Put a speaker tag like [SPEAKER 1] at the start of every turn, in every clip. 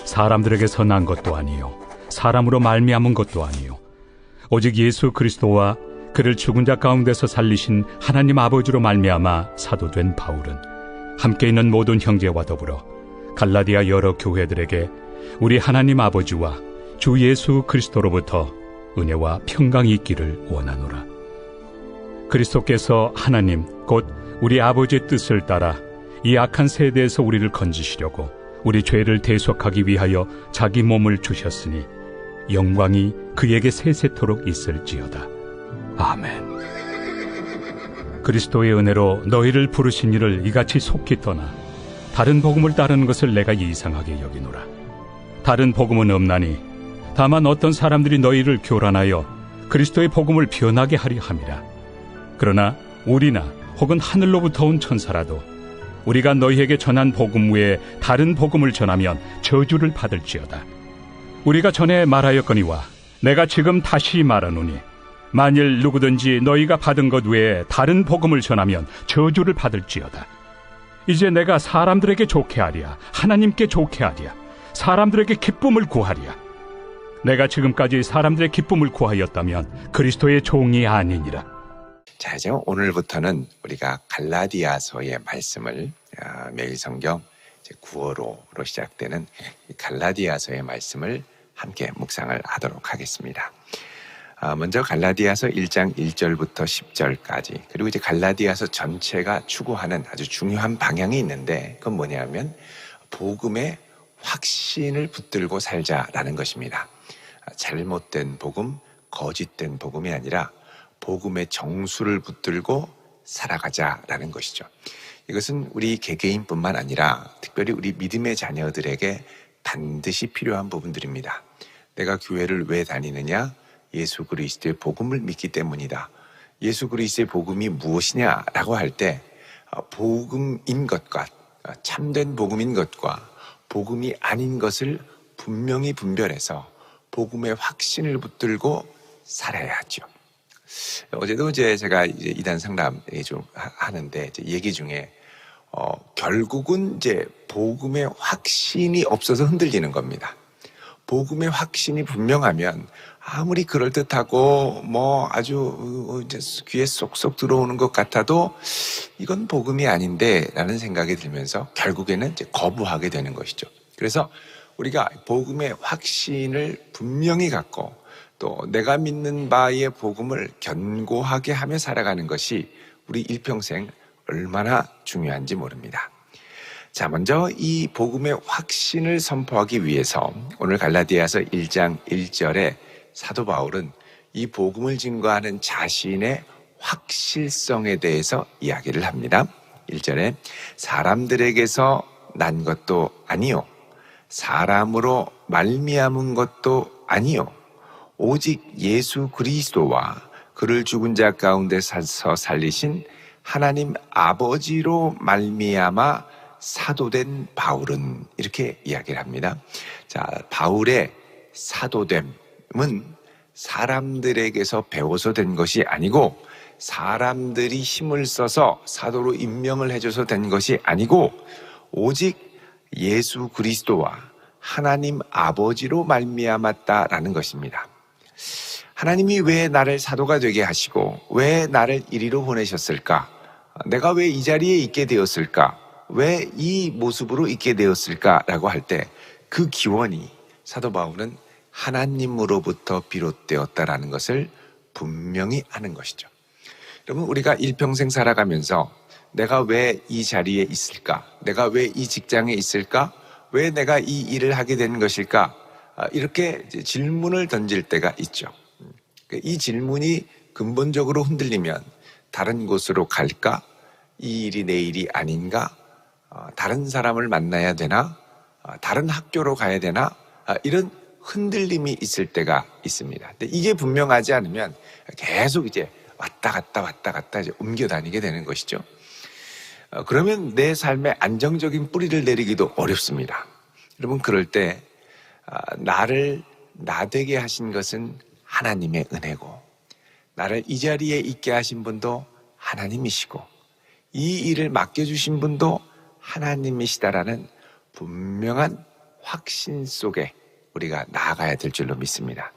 [SPEAKER 1] 사람들에게서 난 것도 아니요 사람으로 말미암은 것도 아니요 오직 예수 그리스도와 그를 죽은 자 가운데서 살리신 하나님 아버지로 말미암아 사도된 바울은 함께 있는 모든 형제와 더불어 갈라디아 여러 교회들에게 우리 하나님 아버지와 주 예수 그리스도로부터 은혜와 평강이 있기를 원하노라. 그리스도께서 하나님 곧 우리 아버지의 뜻을 따라 이 악한 세대에서 우리를 건지시려고 우리 죄를 대속하기 위하여 자기 몸을 주셨으니 영광이 그에게 세세토록 있을지어다. 아멘. 그리스도의 은혜로 너희를 부르신 이를 이같이 속히 떠나 다른 복음을 따르는 것을 내가 이상하게 여기노라. 다른 복음은 없나니 다만 어떤 사람들이 너희를 교란하여 그리스도의 복음을 변하게 하려 함이라. 그러나 우리나 혹은 하늘로부터 온 천사라도 우리가 너희에게 전한 복음 외에 다른 복음을 전하면 저주를 받을지어다. 우리가 전에 말하였거니와 내가 지금 다시 말하노니 만일 누구든지 너희가 받은 것 외에 다른 복음을 전하면 저주를 받을지어다. 이제 내가 사람들에게 좋게 하랴 하나님께 좋게 하랴 사람들에게 기쁨을 구하랴. 내가 지금까지 사람들의 기쁨을 구하였다면 그리스도의 종이 아니니라.
[SPEAKER 2] 자, 이제 오늘부터는 우리가 갈라디아서의 말씀을 매일 성경 9월호로 시작되는 갈라디아서의 말씀을 함께 묵상을 하도록 하겠습니다. 먼저 갈라디아서 1장 1절부터 10절까지 그리고 이제 갈라디아서 전체가 추구하는 아주 중요한 방향이 있는데 그건 뭐냐면 복음의 확신을 붙들고 살자라는 것입니다. 잘못된 복음, 거짓된 복음이 아니라 복음의 정수를 붙들고 살아가자라는 것이죠. 이것은 우리 개개인뿐만 아니라 특별히 우리 믿음의 자녀들에게 반드시 필요한 부분들입니다. 내가 교회를 왜 다니느냐? 예수 그리스도의 복음을 믿기 때문이다. 예수 그리스도의 복음이 무엇이냐라고 할 때 복음인 것과 참된 복음인 것과 복음이 아닌 것을 분명히 분별해서 복음의 확신을 붙들고 살아야 하죠. 어제도 제가 이단 상담 좀 하는데 얘기 중에 결국은 복음의 확신이 없어서 흔들리는 겁니다. 복음의 확신이 분명하면 아무리 그럴듯하고 아주 귀에 쏙쏙 들어오는 것 같아도 이건 복음이 아닌데 라는 생각이 들면서 결국에는 거부하게 되는 것이죠. 그래서 우리가 복음의 확신을 분명히 갖고 또 내가 믿는 바의 복음을 견고하게 하며 살아가는 것이 우리 일평생 얼마나 중요한지 모릅니다. 자, 먼저 이 복음의 확신을 선포하기 위해서 오늘 갈라디아서 1장 1절에 사도 바울은 이 복음을 증거하는 자신의 확실성에 대해서 이야기를 합니다. 1절에 사람들에게서 난 것도 아니요 사람으로 말미암은 것도 아니요 오직 예수 그리스도와 그를 죽은 자 가운데서 살리신 하나님 아버지로 말미암아 사도된 바울은 이렇게 이야기를 합니다. 자, 바울의 사도됨은 사람들에게서 배워서 된 것이 아니고 사람들이 힘을 써서 사도로 임명을 해줘서 된 것이 아니고 오직 예수 그리스도와 하나님 아버지로 말미암았다라는 것입니다. 하나님이 왜 나를 사도가 되게 하시고 왜 나를 이리로 보내셨을까? 내가 왜 이 자리에 있게 되었을까? 왜 이 모습으로 있게 되었을까라고 할 때 그 기원이 사도 바울은 하나님으로부터 비롯되었다라는 것을 분명히 아는 것이죠. 여러분, 우리가 일평생 살아가면서 내가 왜 이 자리에 있을까? 내가 왜 이 직장에 있을까? 왜 내가 이 일을 하게 된 것일까? 이렇게 질문을 던질 때가 있죠. 이 질문이 근본적으로 흔들리면 다른 곳으로 갈까? 이 일이 내 일이 아닌가? 다른 사람을 만나야 되나? 다른 학교로 가야 되나? 이런 흔들림이 있을 때가 있습니다. 근데 이게 분명하지 않으면 계속 왔다 갔다 옮겨 다니게 되는 것이죠. 그러면 내 삶에 안정적인 뿌리를 내리기도 어렵습니다. 여러분, 그럴 때 나를 나되게 하신 것은 하나님의 은혜고 나를 이 자리에 있게 하신 분도 하나님이시고 이 일을 맡겨주신 분도 하나님이시다라는 분명한 확신 속에 우리가 나아가야 될 줄로 믿습니다.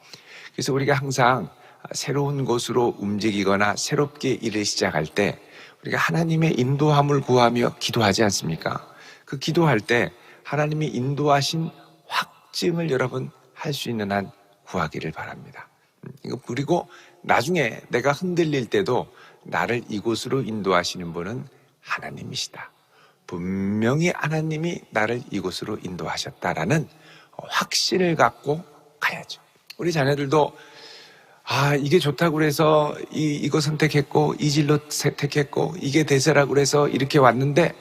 [SPEAKER 2] 그래서 우리가 항상 새로운 곳으로 움직이거나 새롭게 일을 시작할 때 우리가 하나님의 인도함을 구하며 기도하지 않습니까? 그 기도할 때 하나님이 인도하신 확증을 여러분 할 수 있는 한 구하기를 바랍니다. 그리고 나중에 내가 흔들릴 때도 나를 이곳으로 인도하시는 분은 하나님이시다. 분명히 하나님이 나를 이곳으로 인도하셨다라는 확신을 갖고 가야죠. 우리 자녀들도 이게 좋다고 그래서 이거 선택했고 이 진로 택했고 이게 대세라고 그래서 이렇게 왔는데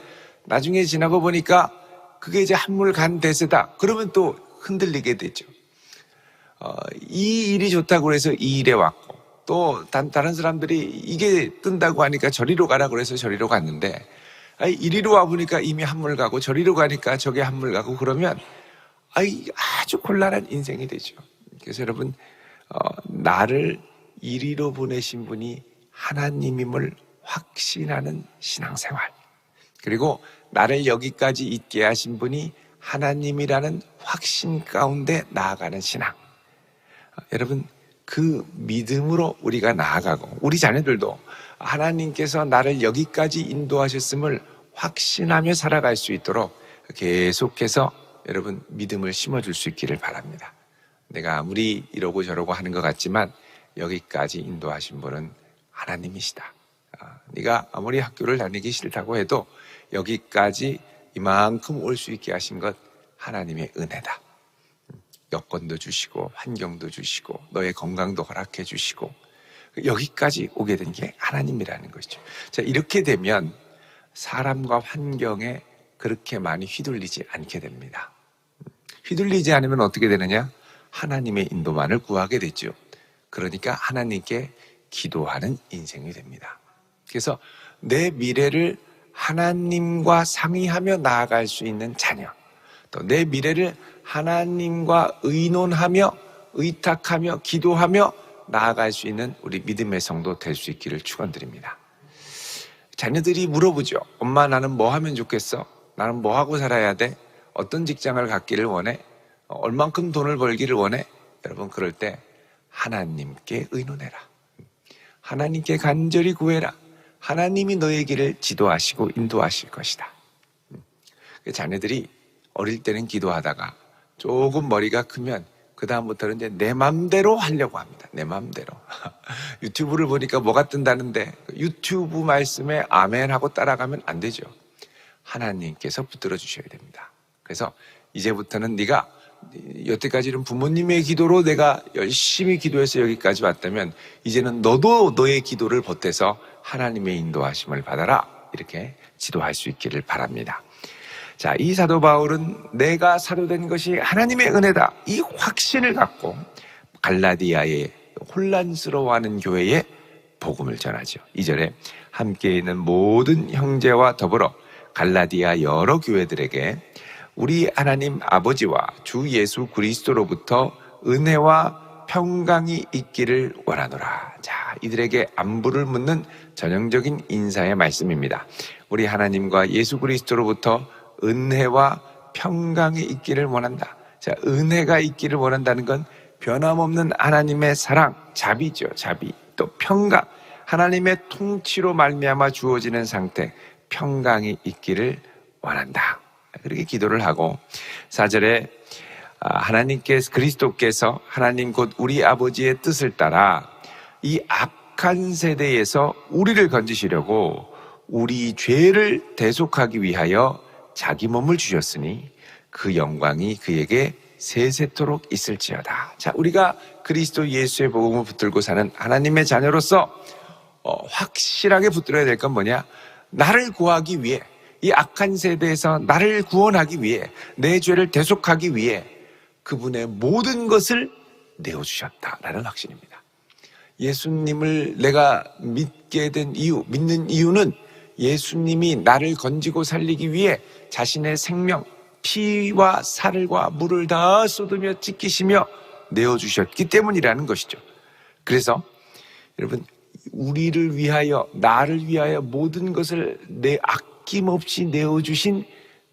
[SPEAKER 2] 나중에 지나고 보니까 그게 이제 한물 간 대세다. 그러면 또 흔들리게 되죠. 이 일이 좋다고 그래서 이 일에 왔고 또 다른 사람들이 이게 뜬다고 하니까 저리로 가라고 그래서 저리로 갔는데 이리로 와보니까 이미 한물 가고 저리로 가니까 저게 한물 가고 그러면 아주 곤란한 인생이 되죠. 그래서 여러분 나를 이리로 보내신 분이 하나님임을 확신하는 신앙생활, 그리고 나를 여기까지 있게 하신 분이 하나님이라는 확신 가운데 나아가는 신앙, 여러분 그 믿음으로 우리가 나아가고 우리 자녀들도 하나님께서 나를 여기까지 인도하셨음을 확신하며 살아갈 수 있도록 계속해서 여러분 믿음을 심어줄 수 있기를 바랍니다. 내가 아무리 이러고 저러고 하는 것 같지만 여기까지 인도하신 분은 하나님이시다. 네가 아무리 학교를 다니기 싫다고 해도 여기까지 이만큼 올 수 있게 하신 것 하나님의 은혜다. 여건도 주시고 환경도 주시고 너의 건강도 허락해 주시고 여기까지 오게 된 게 하나님이라는 것이죠. 자, 이렇게 되면 사람과 환경에 그렇게 많이 휘둘리지 않게 됩니다. 휘둘리지 않으면 어떻게 되느냐? 하나님의 인도만을 구하게 되죠. 그러니까 하나님께 기도하는 인생이 됩니다. 그래서 내 미래를 하나님과 상의하며 나아갈 수 있는 자녀, 또 내 미래를 하나님과 의논하며 의탁하며 기도하며 나아갈 수 있는 우리 믿음의 성도 될 수 있기를 축원드립니다. 자녀들이 물어보죠. 엄마, 나는 뭐 하면 좋겠어? 나는 뭐 하고 살아야 돼? 어떤 직장을 갖기를 원해? 얼만큼 돈을 벌기를 원해? 여러분, 그럴 때 하나님께 의논해라. 하나님께 간절히 구해라. 하나님이 너의 길을 지도하시고 인도하실 것이다. 자녀들이 어릴 때는 기도하다가 조금 머리가 크면 그 다음부터는 이제 내 맘대로 하려고 합니다. 내 맘대로. 유튜브를 보니까 뭐가 뜬다는데 유튜브 말씀에 아멘 하고 따라가면 안 되죠. 하나님께서 붙들어 주셔야 됩니다. 그래서 이제부터는 네가 여태까지는 부모님의 기도로 내가 열심히 기도해서 여기까지 왔다면 이제는 너도 너의 기도를 보태서 하나님의 인도하심을 받아라. 이렇게 지도할 수 있기를 바랍니다. 자, 이 사도 바울은 내가 사도된 것이 하나님의 은혜다, 이 확신을 갖고 갈라디아의 혼란스러워하는 교회에 복음을 전하죠. 2절에 함께 있는 모든 형제와 더불어 갈라디아 여러 교회들에게 우리 하나님 아버지와 주 예수 그리스도로부터 은혜와 평강이 있기를 원하노라. 자, 이들에게 안부를 묻는 전형적인 인사의 말씀입니다. 우리 하나님과 예수 그리스도로부터 은혜와 평강이 있기를 원한다. 자, 은혜가 있기를 원한다는 건 변함없는 하나님의 사랑, 자비죠. 자비. 또 평강, 하나님의 통치로 말미암아 주어지는 상태, 평강이 있기를 원한다. 그렇게 기도를 하고 4절에 하나님께서, 그리스도께서 하나님 곧 우리 아버지의 뜻을 따라 이 악한 세대에서 우리를 건지시려고 우리 죄를 대속하기 위하여 자기 몸을 주셨으니 그 영광이 그에게 세세토록 있을지어다. 자, 우리가 그리스도 예수의 복음을 붙들고 사는 하나님의 자녀로서 확실하게 붙들어야 될 건 뭐냐? 나를 구하기 위해, 이 악한 세대에서 나를 구원하기 위해, 내 죄를 대속하기 위해 그분의 모든 것을 내어주셨다라는 확신입니다. 예수님을 내가 믿게 된 이유, 믿는 이유는 예수님이 나를 건지고 살리기 위해 자신의 생명, 피와 살과 물을 다 쏟으며 찢기시며 내어주셨기 때문이라는 것이죠. 그래서 여러분, 우리를 위하여, 나를 위하여 모든 것을 아낌없이 내어주신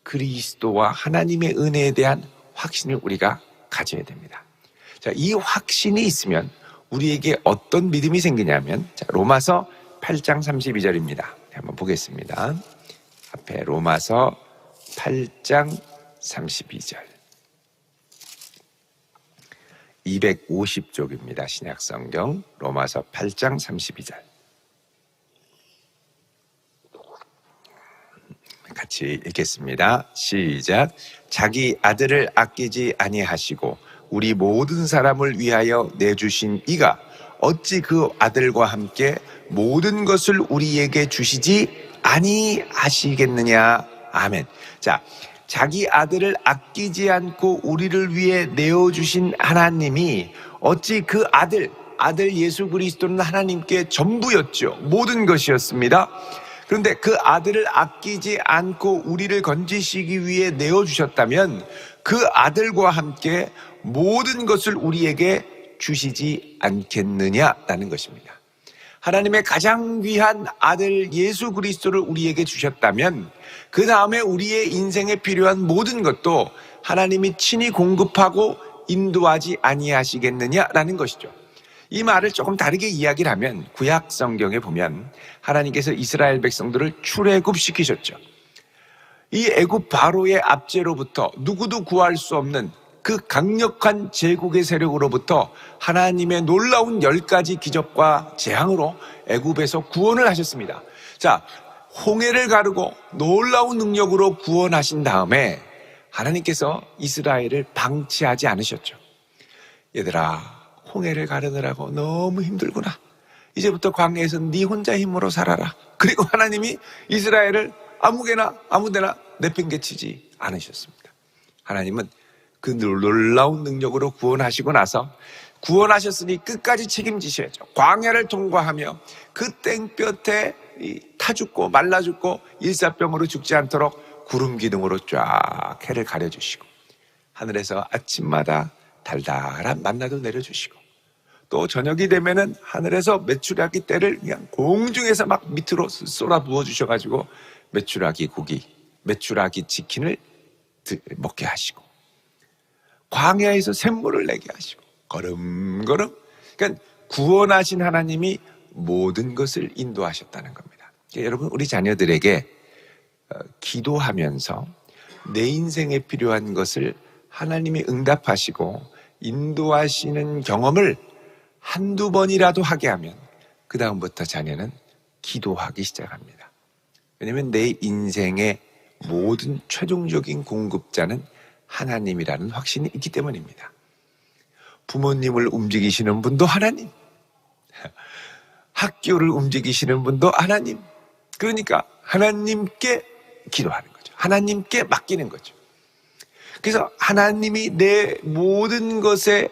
[SPEAKER 2] 그리스도와 하나님의 은혜에 대한 확신을 우리가 가져야 됩니다. 자, 이 확신이 있으면 우리에게 어떤 믿음이 생기냐면, 자, 로마서 8장 32절입니다. 한번 보겠습니다. 앞에 로마서 8장 32절. 250쪽입니다. 신약성경 로마서 8장 32절. 같이 읽겠습니다. 시작. 자기 아들을 아끼지 아니하시고 우리 모든 사람을 위하여 내주신 이가 어찌 그 아들과 함께 모든 것을 우리에게 주시지 아니하시겠느냐. 아멘. 자, 자기 아들을 아끼지 않고 우리를 위해 내어주신 하나님이 어찌 그 아들 예수 그리스도는 하나님께 전부였죠. 모든 것이었습니다. 그런데 그 아들을 아끼지 않고 우리를 건지시기 위해 내어주셨다면 그 아들과 함께 모든 것을 우리에게 주시지 않겠느냐라는 것입니다. 하나님의 가장 귀한 아들 예수 그리스도를 우리에게 주셨다면 그 다음에 우리의 인생에 필요한 모든 것도 하나님이 친히 공급하고 인도하지 아니하시겠느냐라는 것이죠. 이 말을 조금 다르게 이야기를 하면 구약 성경에 보면 하나님께서 이스라엘 백성들을 출애굽시키셨죠. 이 애굽 바로의 압제로부터 누구도 구할 수 없는 그 강력한 제국의 세력으로부터 하나님의 놀라운 10가지 기적과 재앙으로 애굽에서 구원을 하셨습니다. 자, 홍해를 가르고 놀라운 능력으로 구원하신 다음에 하나님께서 이스라엘을 방치하지 않으셨죠. 얘들아, 홍해를 가르느라고 너무 힘들구나. 이제부터 광야에서 네 혼자 힘으로 살아라. 그리고 하나님이 이스라엘을 아무데나 내팽개치지 않으셨습니다. 하나님은 그 놀라운 능력으로 구원하시고 나서 구원하셨으니 끝까지 책임지셔야죠. 광야를 통과하며 그 땡볕에 타 죽고 말라 죽고 일사병으로 죽지 않도록 구름 기둥으로 쫙 해를 가려주시고 하늘에서 아침마다 달달한 만나도 내려주시고 또 저녁이 되면은 하늘에서 메추라기 떼를 그냥 공중에서 막 밑으로 쏟아 부어 주셔가지고 메추라기 고기, 메추라기 치킨을 먹게 하시고 광야에서 샘물을 내게 하시고 걸음걸음, 그러니까 구원하신 하나님이 모든 것을 인도하셨다는 겁니다. 그러니까 여러분, 우리 자녀들에게 기도하면서 내 인생에 필요한 것을 하나님이 응답하시고 인도하시는 경험을 한두 번이라도 하게 하면 그 다음부터 자녀는 기도하기 시작합니다. 왜냐하면 내 인생의 모든 최종적인 공급자는 하나님이라는 확신이 있기 때문입니다. 부모님을 움직이시는 분도 하나님, 학교를 움직이시는 분도 하나님. 그러니까 하나님께 기도하는 거죠. 하나님께 맡기는 거죠. 그래서 하나님이 내 모든 것에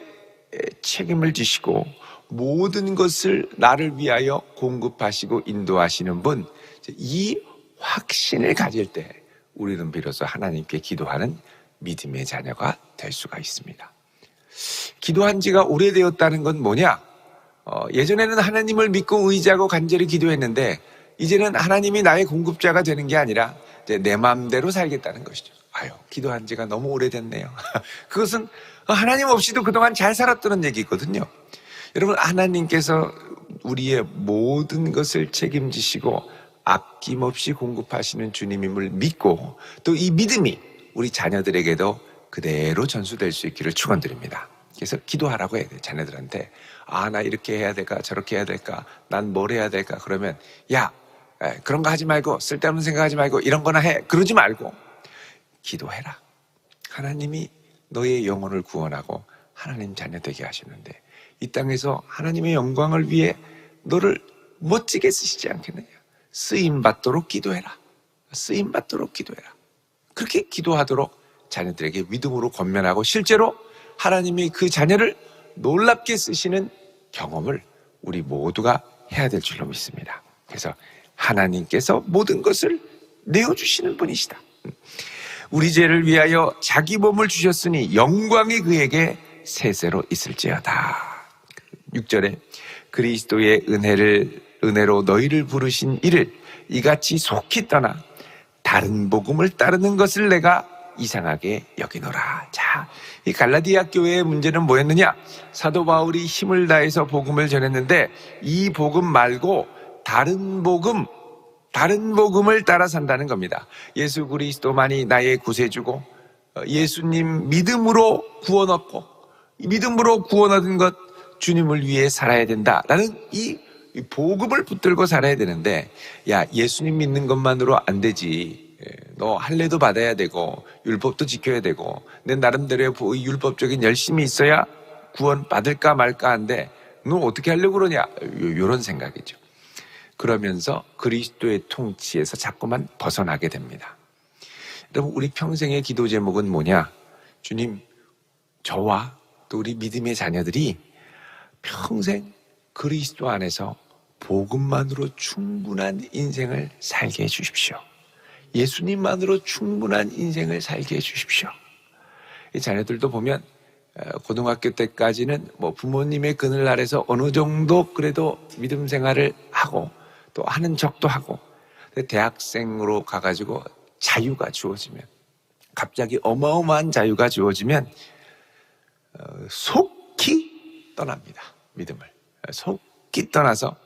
[SPEAKER 2] 책임을 지시고 모든 것을 나를 위하여 공급하시고 인도하시는 분, 이 확신을 가질 때 우리는 비로소 하나님께 기도하는 믿음의 자녀가 될 수가 있습니다. 기도한 지가 오래되었다는 건 뭐냐? 예전에는 하나님을 믿고 의지하고 간절히 기도했는데 이제는 하나님이 나의 공급자가 되는 게 아니라 내 마음대로 살겠다는 것이죠. 아유, 기도한 지가 너무 오래됐네요. 그것은 하나님 없이도 그동안 잘 살았다는 얘기거든요. 여러분, 하나님께서 우리의 모든 것을 책임지시고 아낌없이 공급하시는 주님임을 믿고 또 이 믿음이 우리 자녀들에게도 그대로 전수될 수 있기를 축원드립니다. 그래서 기도하라고 해야 돼요. 자녀들한테. 나 이렇게 해야 될까 저렇게 해야 될까 난 뭘 해야 될까 그러면 야, 그런 거 하지 말고 쓸데없는 생각하지 말고 이런 거나 해. 그러지 말고 기도해라. 하나님이 너의 영혼을 구원하고 하나님 자녀 되게 하시는데 이 땅에서 하나님의 영광을 위해 너를 멋지게 쓰시지 않겠느냐. 쓰임받도록 기도해라. 쓰임받도록 기도해라. 그렇게 기도하도록 자녀들에게 믿음으로 권면하고 실제로 하나님이 그 자녀를 놀랍게 쓰시는 경험을 우리 모두가 해야 될 줄로 믿습니다. 그래서 하나님께서 모든 것을 내어주시는 분이시다. 우리 죄를 위하여 자기 몸을 주셨으니 영광이 그에게 세세로 있을지어다. 6절에 그리스도의 은혜로 너희를 부르신 이를 이같이 속히 떠나 다른 복음을 따르는 것을 내가 이상하게 여기노라. 자, 이 갈라디아 교회의 문제는 뭐였느냐? 사도 바울이 힘을 다해서 복음을 전했는데 이 복음 말고 다른 복음을 따라 산다는 겁니다. 예수 그리스도만이 나의 구세주고 예수님 믿음으로 구원 얻고 믿음으로 구원 얻은 것 주님을 위해 살아야 된다라는 이 복음을 붙들고 살아야 되는데, 야, 예수님 믿는 것만으로 안 되지. 너 할례도 받아야 되고 율법도 지켜야 되고 내 나름대로의 율법적인 열심이 있어야 구원 받을까 말까 한데 너 어떻게 하려고 그러냐, 이런 생각이죠. 그러면서 그리스도의 통치에서 자꾸만 벗어나게 됩니다. 여러분, 우리 평생의 기도 제목은 뭐냐? 주님, 저와 또 우리 믿음의 자녀들이 평생 그리스도 안에서 복음만으로 충분한 인생을 살게 해주십시오. 예수님만으로 충분한 인생을 살게 해주십시오. 이 자녀들도 보면 고등학교 때까지는 뭐 부모님의 그늘 아래서 어느 정도 그래도 믿음 생활을 하고 또 하는 척도 하고, 대학생으로 가가지고 자유가 주어지면, 갑자기 어마어마한 자유가 주어지면 속히 떠납니다. 믿음을 속히 떠나서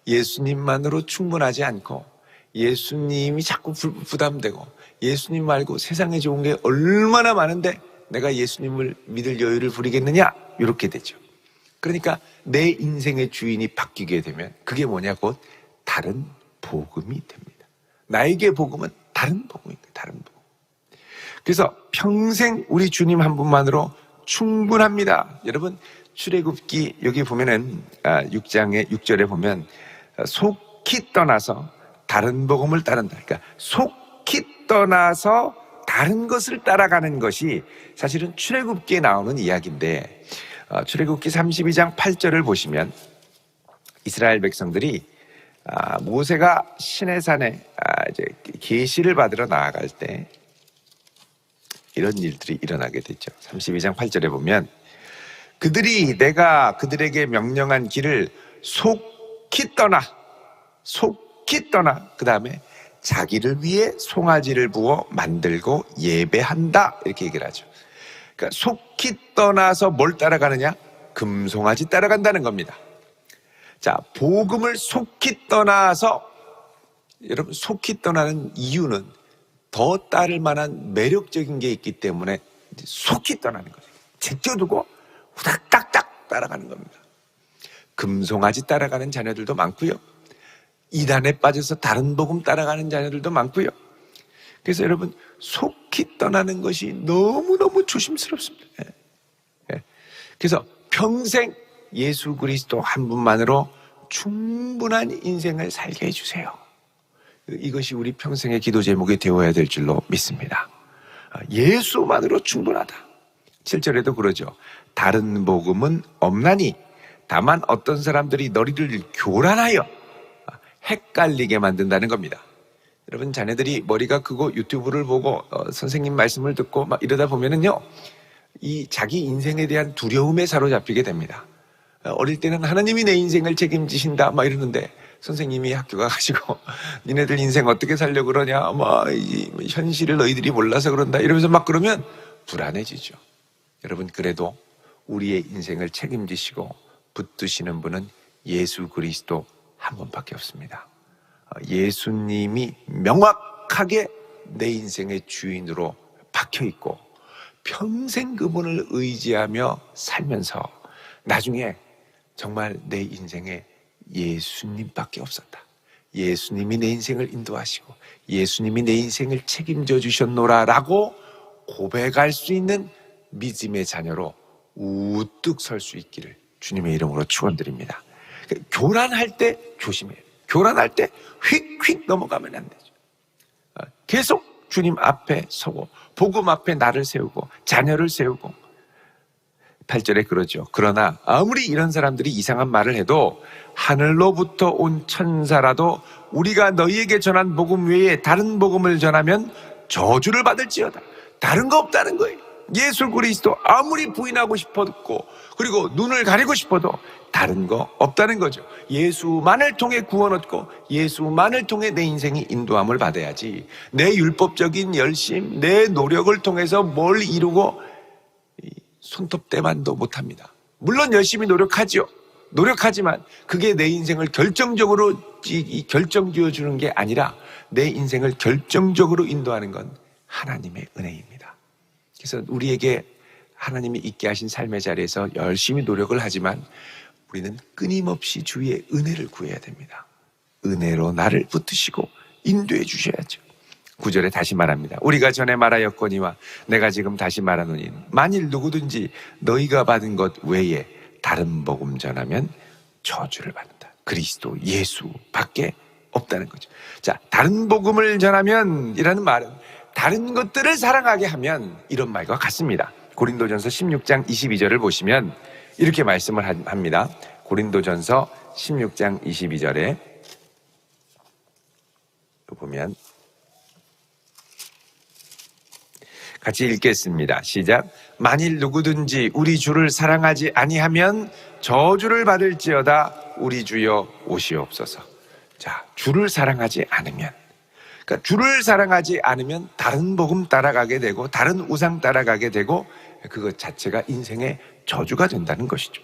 [SPEAKER 2] 예수님만으로 충분하지 않고 예수님이 자꾸 부담되고 예수님 말고 세상에 좋은 게 얼마나 많은데 내가 예수님을 믿을 여유를 부리겠느냐, 이렇게 되죠. 그러니까 내 인생의 주인이 바뀌게 되면 그게 뭐냐, 곧 다른 복음이 됩니다. 나에게 복음은 다른 복음입니다. 다른 복음. 그래서 평생 우리 주님 한 분만으로 충분합니다. 여러분, 출애굽기 여기 보면은 6장의 6절에 보면 속히 떠나서 다른 복음을 따른다. 그러니까 속히 떠나서 다른 것을 따라가는 것이 사실은 출애굽기에 나오는 이야기인데, 출애굽기 32장 8절을 보시면 이스라엘 백성들이 모세가 시내산에 이제 계시를 받으러 나아갈 때 이런 일들이 일어나게 되죠. 32장 8절에 보면 그들이 내가 그들에게 명령한 길을 속히 떠나 그 다음에 자기를 위해 송아지를 부어 만들고 예배한다, 이렇게 얘기를 하죠. 그러니까 속히 떠나서 뭘 따라가느냐? 금송아지 따라간다는 겁니다. 자, 복음을 속히 떠나서, 여러분, 속히 떠나는 이유는 더 따를 만한 매력적인 게 있기 때문에 속히 떠나는 거죠. 제껴두고 후닥닥닥 따라가는 겁니다. 금송아지 따라가는 자녀들도 많고요, 이단에 빠져서 다른 복음 따라가는 자녀들도 많고요. 그래서 여러분, 속히 떠나는 것이 너무너무 조심스럽습니다. 그래서 평생 예수 그리스도 한 분만으로 충분한 인생을 살게 해주세요. 이것이 우리 평생의 기도 제목이 되어야 될 줄로 믿습니다. 예수만으로 충분하다. 7절에도 그러죠. 다른 복음은 없나니 다만 어떤 사람들이 너희를 교란하여 헷갈리게 만든다는 겁니다. 여러분, 자녀들이 머리가 크고 유튜브를 보고 선생님 말씀을 듣고 막 이러다 보면은요, 이 자기 인생에 대한 두려움에 사로잡히게 됩니다. 어릴 때는 하나님이 내 인생을 책임지신다 막 이러는데 선생님이 학교 가가지고 니네들 인생 어떻게 살려고 그러냐, 이 현실을 너희들이 몰라서 그런다 이러면서 막 그러면 불안해지죠. 여러분, 그래도 우리의 인생을 책임지시고 붙드시는 분은 예수 그리스도 한 분밖에 없습니다. 예수님이 명확하게 내 인생의 주인으로 박혀있고 평생 그분을 의지하며 살면서 나중에 정말 내 인생에 예수님밖에 없었다, 예수님이 내 인생을 인도하시고 예수님이 내 인생을 책임져 주셨노라 라고 고백할 수 있는 믿음의 자녀로 우뚝 설 수 있기를 주님의 이름으로 축원드립니다. 교란할 때 조심해요. 교란할 때 휙휙 넘어가면 안 되죠. 계속 주님 앞에 서고 복음 앞에 나를 세우고 자녀를 세우고. 8절에 그러죠. 그러나 아무리 이런 사람들이 이상한 말을 해도 하늘로부터 온 천사라도 우리가 너희에게 전한 복음 외에 다른 복음을 전하면 저주를 받을지어다. 다른 거 없다는 거예요. 예수 그리스도 아무리 부인하고 싶어도 그리고 눈을 가리고 싶어도 다른 거 없다는 거죠. 예수만을 통해 구원 얻고 예수만을 통해 내 인생이 인도함을 받아야지 내 율법적인 열심, 내 노력을 통해서 뭘 이루고 손톱대만도 못합니다. 물론 열심히 노력하지만 그게 내 인생을 결정적으로 결정지어 주는 게 아니라 내 인생을 결정적으로 인도하는 건 하나님의 은혜입니다. 그래서 우리에게 하나님이 있게 하신 삶의 자리에서 열심히 노력을 하지만 우리는 끊임없이 주의 은혜를 구해야 됩니다. 은혜로 나를 붙드시고 인도해 주셔야죠. 9절에 다시 말합니다. 우리가 전에 말하였거니와 내가 지금 다시 말하노니 만일 누구든지 너희가 받은 것 외에 다른 복음 전하면 저주를 받는다. 그리스도 예수 밖에 없다는 거죠. 자, 다른 복음을 전하면 이라는 말은 다른 것들을 사랑하게 하면 이런 말과 같습니다. 고린도전서 16장 22절을 보시면 이렇게 말씀을 합니다. 고린도전서 16장 22절에 보면 같이 읽겠습니다. 시작. 만일 누구든지 우리 주를 사랑하지 아니하면 저주를 받을지어다. 우리 주여 오시옵소서. 자, 주를 사랑하지 않으면, 그러니까 주를 사랑하지 않으면 다른 복음 따라가게 되고 다른 우상 따라가게 되고 그것 자체가 인생의 저주가 된다는 것이죠.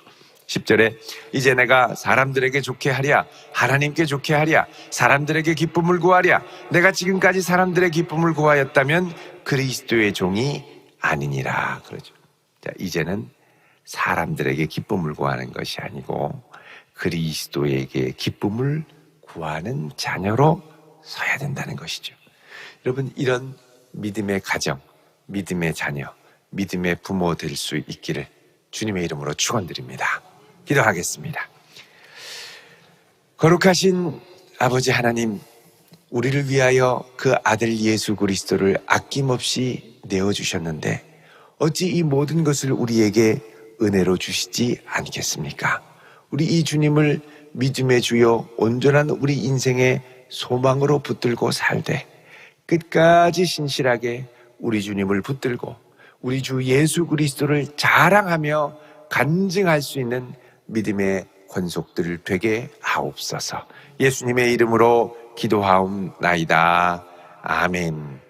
[SPEAKER 2] 10절에 이제 내가 사람들에게 좋게 하랴 하나님께 좋게 하랴 사람들에게 기쁨을 구하랴 내가 지금까지 사람들의 기쁨을 구하였다면 그리스도의 종이 아니니라 그러죠. 자, 이제는 사람들에게 기쁨을 구하는 것이 아니고 그리스도에게 기쁨을 구하는 자녀로 서야 된다는 것이죠. 여러분, 이런 믿음의 가정, 믿음의 자녀, 믿음의 부모 될 수 있기를 주님의 이름으로 축원드립니다. 기도하겠습니다. 거룩하신 아버지 하나님, 우리를 위하여 그 아들 예수 그리스도를 아낌없이 내어주셨는데 어찌 이 모든 것을 우리에게 은혜로 주시지 않겠습니까? 우리 이 주님을 믿음의 주요 온전한 우리 인생의 소망으로 붙들고 살되 끝까지 신실하게 우리 주님을 붙들고 우리 주 예수 그리스도를 자랑하며 간증할 수 있는 믿음의 권속들 되게 하옵소서. 예수님의 이름으로 기도하옵나이다. 아멘.